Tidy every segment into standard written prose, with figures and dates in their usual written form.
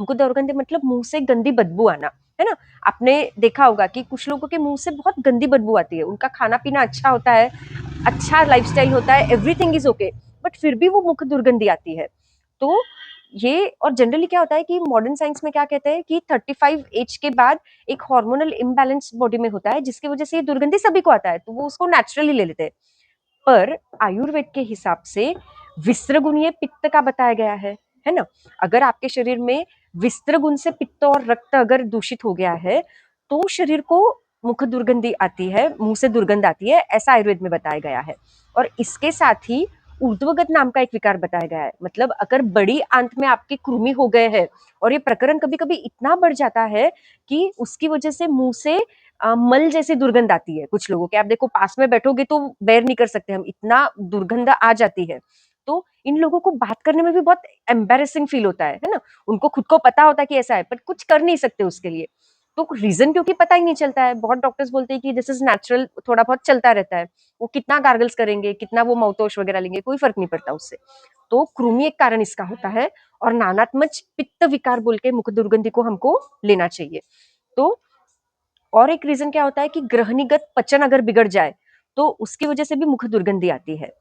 मुख दुर्गंधी मतलब मुंह से गंदी बदबू आना, है ना। आपने देखा होगा कि कुछ लोगों के मुंह से बहुत गंदी बदबू आती है, उनका खाना पीना अच्छा होता है, अच्छा लाइफस्टाइल होता है, एवरीथिंग इज ओके, बट फिर भी वो मुख दुर्गंधी आती है। तो ये, और जनरली क्या होता है कि मॉडर्न साइंस में क्या कहते हैं कि 35 एज के बाद एक हार्मोनल इम्बैलेंस बॉडी में होता है, जिसकी वजह से ये दुर्गंधी सभी को आता है, तो वो उसको नेचुरली ले लेते हैं। पर आयुर्वेद के हिसाब से विस्त्रगुणीय पित्त का बताया गया है ना। अगर आपके शरीर में विस्त्रगुण से पित्त और रक्त अगर दूषित हो गया है, तो शरीर को मुख दुर्गंधी आती है, मुंह से दुर्गंध आती है, ऐसा आयुर्वेद में बताया गया है। और इसके साथ ही ऊर्ध्वगत नाम का एक विकार बताया गया है, मतलब अगर बड़ी आंत में आपके कृमि हो गए हैं, और ये प्रकरण कभी कभी इतना बढ़ जाता है कि उसकी वजह से मुंह से मल जैसी दुर्गंध आती है कुछ लोगों के। आप देखो पास में बैठोगे तो बेर नहीं कर सकते हम, इतना दुर्गंध आ जाती है। तो इन लोगों को बात करने में भी बहुत एम्बेरसिंग फील होता है ना। उनको खुद को पता होता है कि ऐसा है, पर कुछ कर नहीं सकते उसके लिए। तो रीजन क्योंकि पता ही नहीं चलता है। बहुत डॉक्टर्स बोलते हैं कि दिस इज नेचुरल, थोड़ा बहुत चलता रहता है। वो कितना गार्गल्स करेंगे, कितना वो माउथवॉश वगैरह लेंगे, कोई फर्क नहीं पड़ता उससे। तो कृमि एक कारण इसका होता है, और नानात्मज पित्त विकार बोल के मुख दुर्गंधि को हमको लेना चाहिए। तो और एक रीजन क्या होता है कि ग्रहणीगत पचन अगर बिगड़ जाए, तो उसकी वजह से भी मुख दुर्गंधी आती है।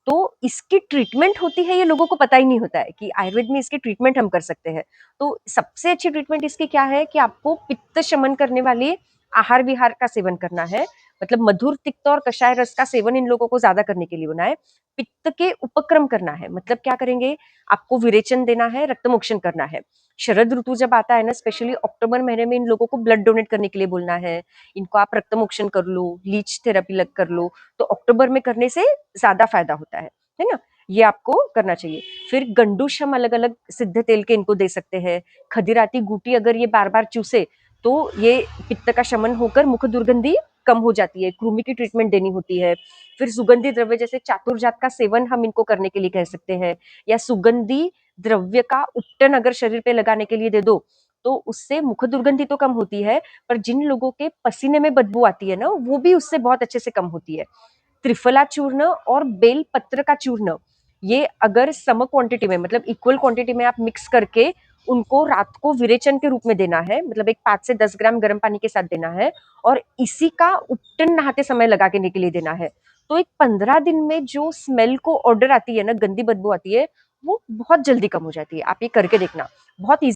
तो इसकी ट्रीटमेंट होती है, ये लोगों को पता ही नहीं होता है कि आयुर्वेद में इसकी ट्रीटमेंट हम कर सकते हैं। तो सबसे अच्छी ट्रीटमेंट इसकी क्या है कि आपको पित्त शमन करने वाली आहार विहार का सेवन करना है। मतलब मधुर, तिक्त और कषाय रस का सेवन इन लोगों को ज्यादा करने के लिए बना है। पित्त के उपक्रम करना है, मतलब क्या करेंगे, आपको विरेचन देना है, रक्तमोक्षण करना है। शरद ऋतु जब आता है ना, स्पेशली अक्टूबर महीने में, इन लोगों को ब्लड डोनेट करने के लिए बोलना है। इनको आप रक्तमोक्षण कर लो, लीच थेरेपी लग कर लो, तो अक्टूबर में करने से ज्यादा फायदा होता है ना। ये आपको करना चाहिए। फिर गंडूश हम अलग अलग सिद्ध तेल के इनको दे सकते हैं। खदिराती गूटी अगर ये बार बार चूसे, तो ये पित्त का शमन होकर मुख दुर्गंधी कम हो जाती है। कृमि की ट्रीटमेंट देनी होती है। फिर सुगंधी द्रव्य जैसे चातुर्जात का सेवन हम इनको करने के लिए कह सकते हैं, या सुगंधी द्रव्य का उपटन अगर शरीर पे लगाने के लिए दे दो, तो उससे मुख दुर्गंधी तो कम होती है, पर जिन लोगों के पसीने में बदबू आती है ना, वो भी उससे बहुत अच्छे से कम होती है। त्रिफला चूर्ण और बेल पत्र का चूर्ण, ये अगर सम क्वांटिटी में, मतलब इक्वल क्वांटिटी में आप मिक्स करके उनको रात को विरेचन के रूप में देना है, मतलब एक 5 से 10 ग्राम गर्म पानी के साथ देना है, और इसी का उपटन नहाते समय लगा के के लिए देना है। तो एक 15 दिन में जो स्मेल को ऑर्डर आती है ना, गंदी बदबू आती है, वो बहुत जल्दी कम हो जाती है। आप ये करके देखना, बहुत ईजी।